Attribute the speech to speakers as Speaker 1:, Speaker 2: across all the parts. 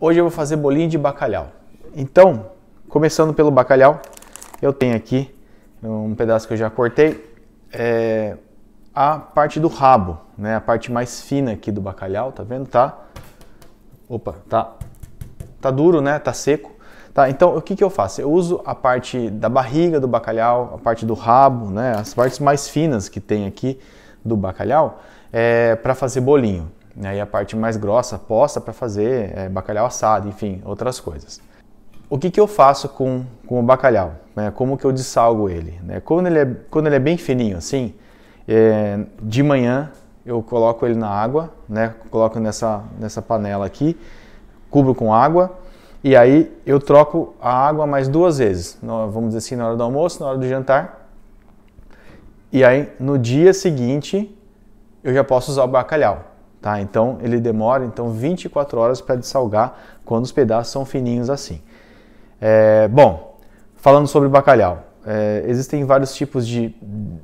Speaker 1: Hoje eu vou fazer bolinho de bacalhau. Então, começando pelo bacalhau, eu tenho aqui um pedaço que eu já cortei, a parte do rabo, né? A parte mais fina aqui do bacalhau, tá vendo? Opa, tá duro, né? Tá seco. Tá, então o que que eu faço? Eu uso a parte da barriga do bacalhau, a parte do rabo, né? As partes mais finas que tem aqui do bacalhau, para fazer bolinho. E a parte mais grossa posta para fazer bacalhau assado, enfim, outras coisas. O que que eu faço com o bacalhau? Como que eu dessalgo ele? Quando ele é bem fininho assim, de manhã eu coloco ele na água, né? Coloco nessa panela aqui, cubro com água e aí eu troco a água mais 2 vezes, vamos dizer assim, na hora do almoço, na hora do jantar. E aí no dia seguinte eu já posso usar o bacalhau. Tá? Então ele demora 24 horas para dessalgar quando os pedaços são fininhos assim. Bom, falando sobre bacalhau, existem vários tipos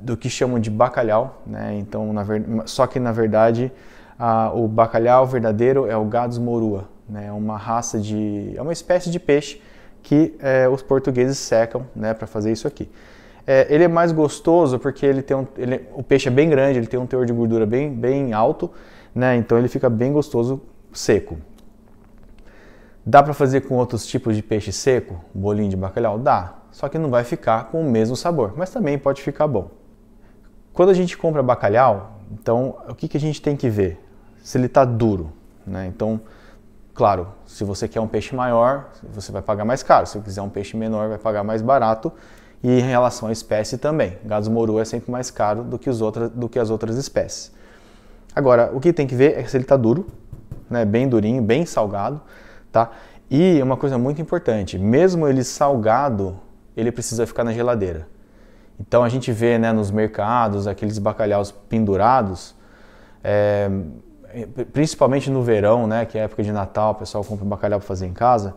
Speaker 1: do que chamam de bacalhau, né? Então, só que na verdade o bacalhau verdadeiro é o Gadus morua, né? É uma espécie de peixe que os portugueses secam, né, para fazer isso aqui. Ele é mais gostoso porque o peixe é bem grande, ele tem um teor de gordura bem alto, né? Então ele fica bem gostoso seco. Dá para fazer com outros tipos de peixe seco, bolinho de bacalhau? Dá, só que não vai ficar com o mesmo sabor, mas também pode ficar bom. Quando a gente compra bacalhau, então o que que a gente tem que ver? Se ele está duro, né? Então, claro, se você quer um peixe maior, você vai pagar mais caro. Se você quiser um peixe menor, vai pagar mais barato. E em relação à espécie também, Gadus morua é sempre mais caro do que as outras espécies. Agora, o que tem que ver é se ele está duro, né, bem durinho, bem salgado, tá? E uma coisa muito importante, mesmo ele salgado, ele precisa ficar na geladeira. Então a gente vê, né, nos mercados aqueles bacalhaus pendurados, principalmente no verão, né, que é época de Natal, o pessoal compra bacalhau para fazer em casa,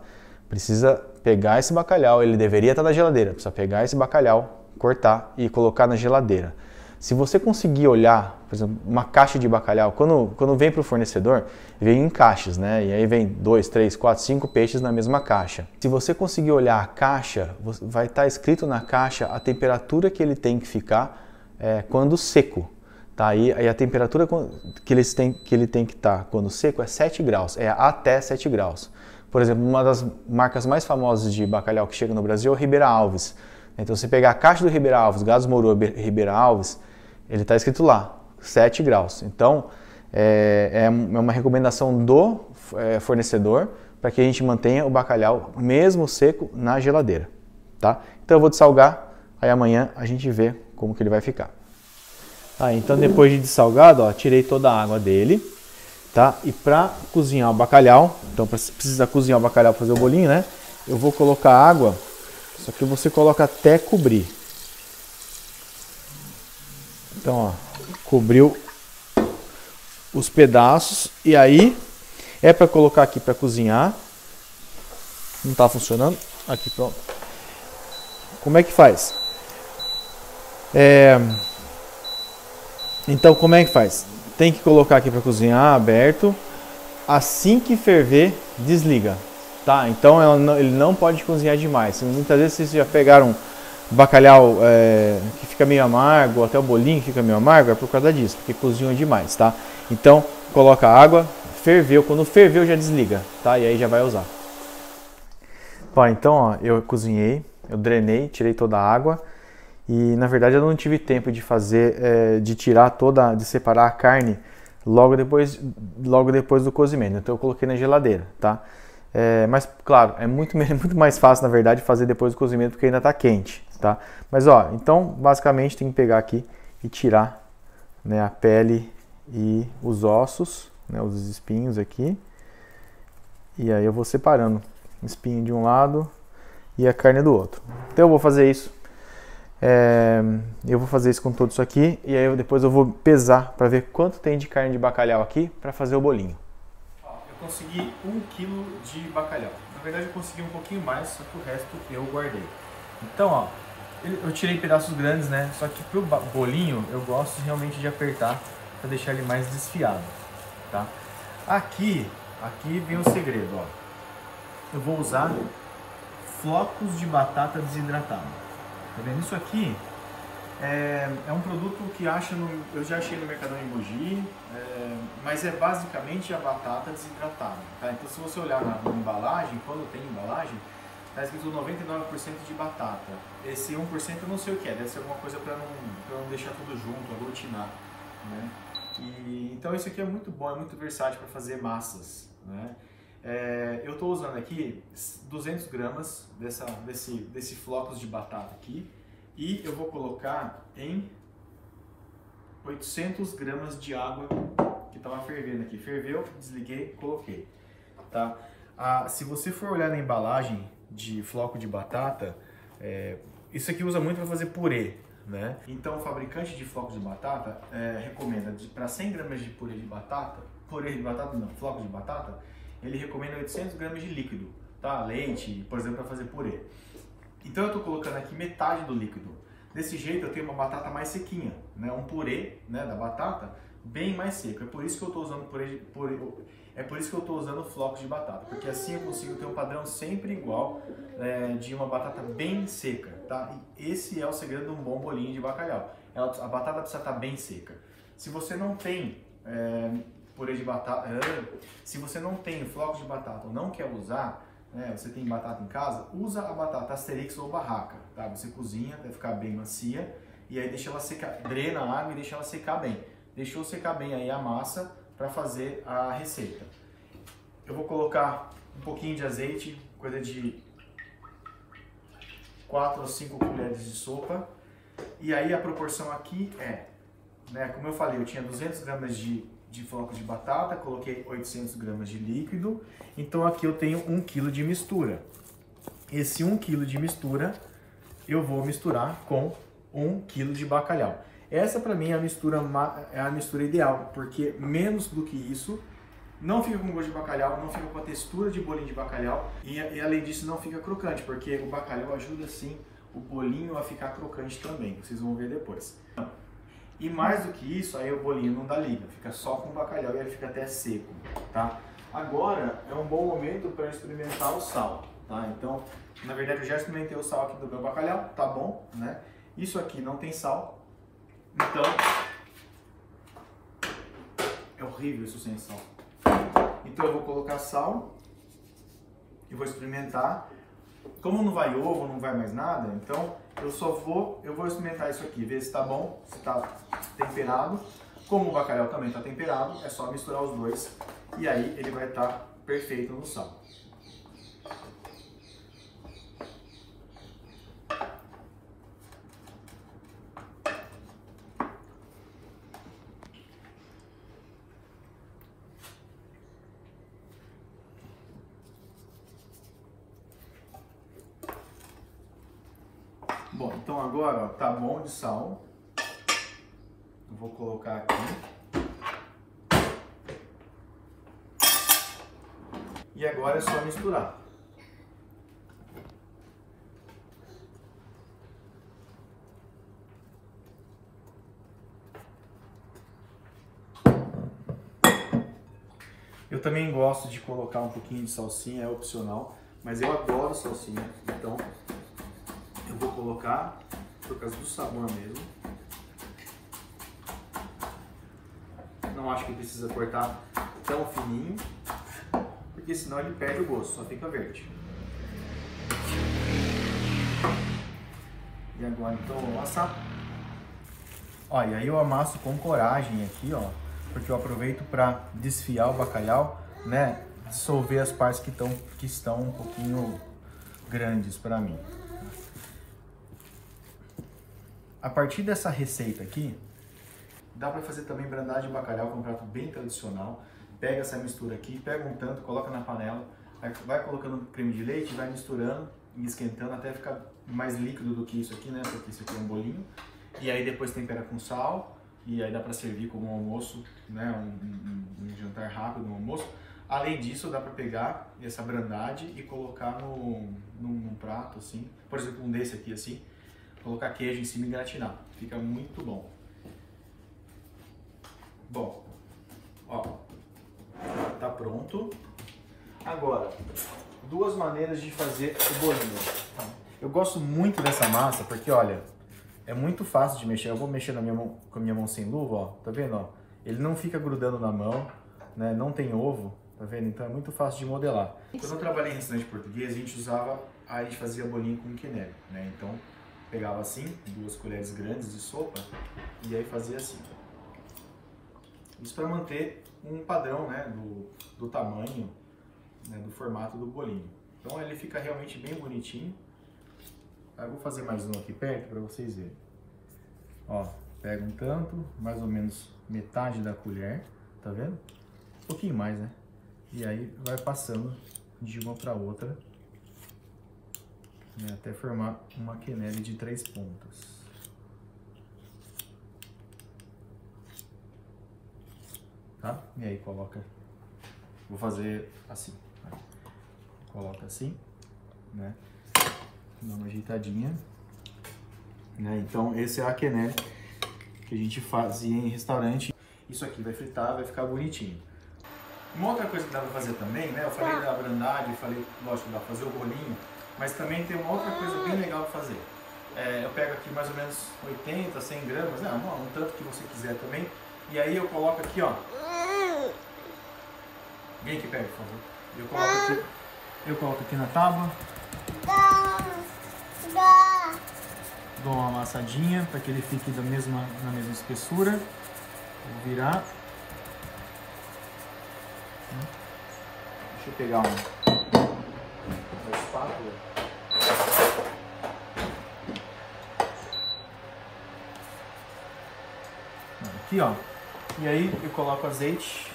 Speaker 1: precisa pegar esse bacalhau, ele deveria estar na geladeira, precisa pegar esse bacalhau, cortar e colocar na geladeira. Se você conseguir olhar, por exemplo, uma caixa de bacalhau, quando vem para o fornecedor, vem em caixas, né? E aí vem 2, 3, 4, 5 peixes na mesma caixa. Se você conseguir olhar a caixa, vai estar escrito na caixa a temperatura que ele tem que ficar quando seco. Tá? E a temperatura que ele tem que estar quando seco é 7 graus, é até 7 graus. Por exemplo, uma das marcas mais famosas de bacalhau que chega no Brasil é o Ribeira Alves. Então, se você pegar a caixa do Ribeira Alves, Gadus morua Ribeira Alves, ele está escrito lá, 7 graus. Então, é uma recomendação do fornecedor para que a gente mantenha o bacalhau, mesmo seco, na geladeira. Tá? Então, eu vou dessalgar, aí amanhã a gente vê como que ele vai ficar. Então, depois de dessalgado, ó, tirei toda a água dele. Tá? E para cozinhar o bacalhau, então precisa cozinhar o bacalhau para fazer o bolinho, né? Eu vou colocar água, só que você coloca até cobrir. Então, ó, cobriu os pedaços e aí é para colocar aqui para cozinhar. Não está funcionando? Aqui, pronto. Como é que faz? Então, como é que faz? Tem que colocar aqui para cozinhar aberto. Assim que ferver, desliga. Tá? Então ele não pode cozinhar demais. Muitas vezes vocês já pegaram bacalhau que fica meio amargo, ou até o bolinho que fica meio amargo, é por causa disso, porque cozinham demais, tá? Então coloca água, ferveu, quando ferveu já desliga, tá? E aí já vai usar. Bom, então ó, eu cozinhei, eu drenei, tirei toda a água. E na verdade eu não tive tempo de de separar a carne logo depois do cozimento. Então eu coloquei na geladeira, tá? Mas claro, é muito mais fácil na verdade fazer depois do cozimento porque ainda está quente, tá? Mas ó, então basicamente tem que pegar aqui e tirar, né, a pele e os ossos, né, os espinhos aqui. E aí eu vou separando o espinho de um lado e a carne do outro. Então eu vou fazer isso. Eu vou fazer isso com tudo isso aqui e aí depois eu vou pesar para ver quanto tem de carne de bacalhau aqui para fazer o bolinho. Eu consegui 1 kg de bacalhau. Na verdade eu consegui um pouquinho mais, só que o resto eu guardei. Então, ó, eu tirei pedaços grandes, né? Só que pro bolinho eu gosto realmente de apertar para deixar ele mais desfiado, tá? Aqui vem o segredo, ó. eu vou usar flocos de batata desidratada. Tá vendo? Isso aqui é um produto que eu já achei no Mercadão em Mogi, mas é basicamente a batata desidratada. Tá? Então, se você olhar na embalagem, quando tem embalagem, está escrito 99% de batata. Esse 1% eu não sei o que é, deve ser alguma coisa para não deixar tudo junto, aglutinar. Né? Então, isso aqui é muito bom, é muito versátil para fazer massas. Né? Eu estou usando aqui 200 gramas desse flocos de batata aqui. E eu vou colocar em 800 gramas de água que estava fervendo aqui. Ferveu, desliguei, coloquei. Tá? Se você for olhar na embalagem de floco de batata, isso aqui usa muito para fazer purê. Né? Então o fabricante de flocos de batata recomenda para 100 gramas de floco de batata, ele recomenda 800 gramas de líquido. Tá? Leite, por exemplo, para fazer purê. Então eu estou colocando aqui metade do líquido. Desse jeito eu tenho uma batata mais sequinha, né? Um purê, né, da batata bem mais seco. É por isso que eu estou usando é por isso que eu estou usando flocos de batata, porque assim eu consigo ter um padrão sempre igual de uma batata bem seca, tá? E esse é o segredo de um bom bolinho de bacalhau. A batata precisa estar bem seca. Se você não tem purê de batata, se você não tem flocos de batata ou não quer usar, você tem batata em casa, usa a batata Asterix ou Barraca, tá? Você cozinha até ficar bem macia e aí deixa ela secar, drena a água e deixa ela secar bem. Deixou secar bem aí a massa para fazer a receita. Eu vou colocar um pouquinho de azeite, coisa de 4 ou 5 colheres de sopa. E aí a proporção aqui como eu falei, eu tinha 200 gramas de flocos de batata, coloquei 800 gramas de líquido, então aqui eu tenho 1 kg de mistura. Esse 1 kg de mistura eu vou misturar com 1 kg de bacalhau. Essa para mim é a mistura ideal, porque menos do que isso não fica com gosto de bacalhau, não fica com a textura de bolinho de bacalhau e além disso não fica crocante, porque o bacalhau ajuda sim o bolinho a ficar crocante também, vocês vão ver depois. E mais do que isso, aí o bolinho não dá liga, fica só com o bacalhau e ele fica até seco, tá? Agora é um bom momento para experimentar o sal, tá? Então, na verdade eu já experimentei o sal aqui do meu bacalhau, tá bom, né? Isso aqui não tem sal, então é horrível isso sem sal. Então eu vou colocar sal e vou experimentar. Como não vai ovo, não vai mais nada, então eu vou experimentar isso aqui, ver se tá bom, se tá temperado. Como o bacalhau também está temperado, é só misturar os dois e aí ele vai estar perfeito no sal. Bom, então agora ó, tá bom de sal. Eu vou colocar aqui. E agora é só misturar. Eu também gosto de colocar um pouquinho de salsinha, é opcional, mas eu adoro salsinha, então eu vou colocar por causa do sabor mesmo. Não acho que precisa cortar tão fininho, porque senão ele perde o gosto, só fica verde. E agora então eu vou amassar. Ó, e aí eu amasso com coragem aqui, ó, porque eu aproveito para desfiar o bacalhau, né, dissolver as partes que estão um pouquinho grandes para mim. A partir dessa receita aqui, dá para fazer também brandade de bacalhau, que é um prato bem tradicional. Pega essa mistura aqui, pega um tanto, coloca na panela, vai colocando creme de leite, vai misturando e esquentando até ficar mais líquido do que isso aqui, né? Porque isso aqui é um bolinho. E aí depois tempera com sal e aí dá para servir como um almoço, né? Um jantar rápido, um almoço. Além disso, dá para pegar essa brandade e colocar num prato assim, por exemplo, um desse aqui assim, colocar queijo em cima e gratinar. Fica muito bom. Bom, ó, tá pronto. Agora, duas maneiras de fazer o bolinho. Eu gosto muito dessa massa porque, olha, é muito fácil de mexer. Eu vou mexer na minha mão, com a minha mão sem luva, ó. Tá vendo, ó? Ele não fica grudando na mão, né? Não tem ovo, tá vendo? Então é muito fácil de modelar. Quando eu trabalhei em restaurante português, a gente fazia bolinho com quenelle, né? Então, pegava assim, 2 colheres grandes de sopa e aí fazia assim. Isso para manter um padrão, né? Do tamanho, né? Do formato do bolinho. Então ele fica realmente bem bonitinho. Eu vou fazer mais um aqui perto para vocês verem. Ó, pega um tanto, mais ou menos metade da colher, tá vendo? Um pouquinho mais, né? E aí vai passando de uma para outra, né, até formar uma quenelle de 3 pontas. Tá? E aí coloca, vou fazer assim, coloca assim, né? Dá uma ajeitadinha, né? Então esse é a quenelle que a gente fazia em restaurante. Isso aqui vai fritar, vai ficar bonitinho. Uma outra coisa que dá pra fazer também, né? Eu falei da abrandade, falei, lógico, dá pra fazer o bolinho, mas também tem uma outra coisa bem legal pra fazer. Eu pego aqui mais ou menos 80, 100 gramas, né? Um tanto que você quiser também. E aí eu coloco aqui, ó. Vem aqui perto, por favor. Eu coloco aqui na tábua. Dou uma amassadinha para que ele fique na mesma espessura. Vou virar. Deixa eu pegar uma espátula. Aqui, ó. E aí eu coloco azeite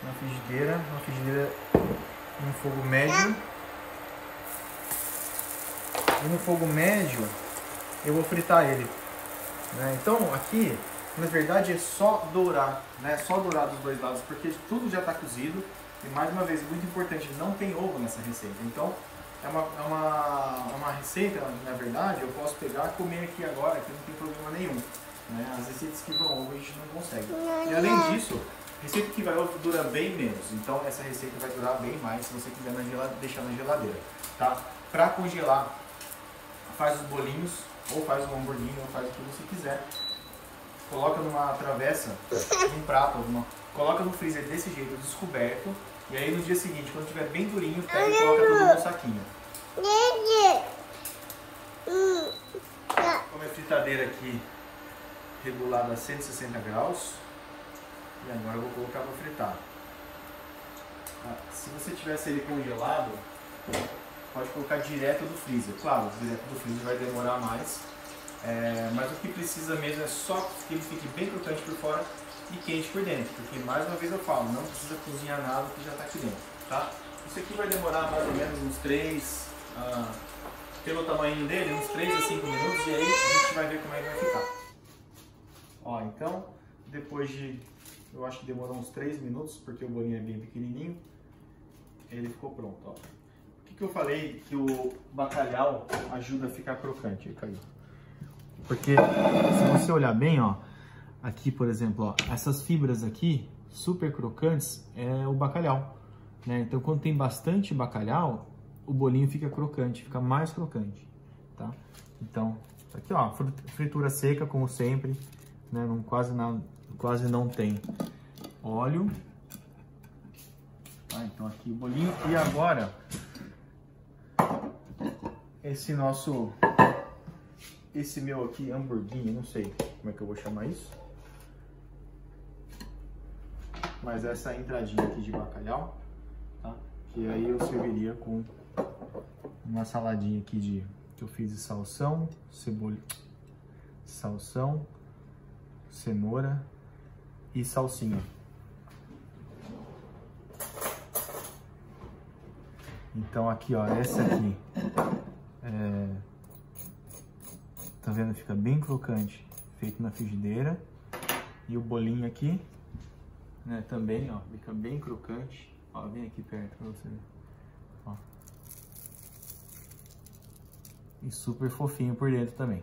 Speaker 1: na frigideira no fogo médio. E no fogo médio eu vou fritar ele, né? Então aqui, na verdade, é só dourar, né? Só dourar dos dois lados, porque tudo já está cozido. E mais uma vez, muito importante, não tem ovo nessa receita. Então é uma receita, na verdade, eu posso pegar e comer aqui agora, que não tem problema nenhum, né? As receitas que vão ovo a gente não consegue. E além disso, receita que vai ovo dura bem menos. Então essa receita vai durar bem mais se você quiser deixar na geladeira, tá? Para congelar, faz os bolinhos, ou faz um hamburguinho, ou faz o que você quiser. Coloca numa travessa, num prato, coloca no freezer desse jeito, descoberto. E aí no dia seguinte, quando estiver bem durinho, pega e coloca tudo no saquinho. Com a minha fritadeira aqui regulada a 160 graus. E agora eu vou colocar para fritar. Se você tivesse ele congelado, pode colocar direto do freezer. Claro, direto do freezer vai demorar mais. Mas o que precisa mesmo é só que ele fique bem crocante por fora e quente por dentro. Porque mais uma vez eu falo, não precisa cozinhar nada que já está aqui dentro, tá? Isso aqui vai demorar mais ou menos uns 3, pelo tamanho dele, uns 3 a 5 minutos. E aí a gente vai ver como é que vai ficar. Ó, então, depois de, eu acho que demorou uns 3 minutos, porque o bolinho é bem pequenininho, ele ficou pronto, ó. Por que eu falei que o bacalhau ajuda a ficar crocante? Aí caiu. Porque se você olhar bem, ó, aqui, por exemplo, ó, essas fibras aqui, super crocantes, é o bacalhau, né? Então, quando tem bastante bacalhau, o bolinho fica crocante, fica mais crocante, tá? Então, aqui, ó, fritura seca, como sempre, né? Quase não tem óleo. Tá? Então, aqui o bolinho. E agora, esse meu aqui, hamburguinho, não sei como é que eu vou chamar isso. Mas essa entradinha aqui de bacalhau, tá? Que aí eu serviria com uma saladinha aqui que eu fiz de salsão, cenoura e salsinha. Então aqui, ó, essa aqui tá vendo? Fica bem crocante, feito na frigideira. E o bolinho aqui, né, também, ó, fica bem crocante. Ó, vem aqui perto pra você ver. Ó. E super fofinho por dentro também.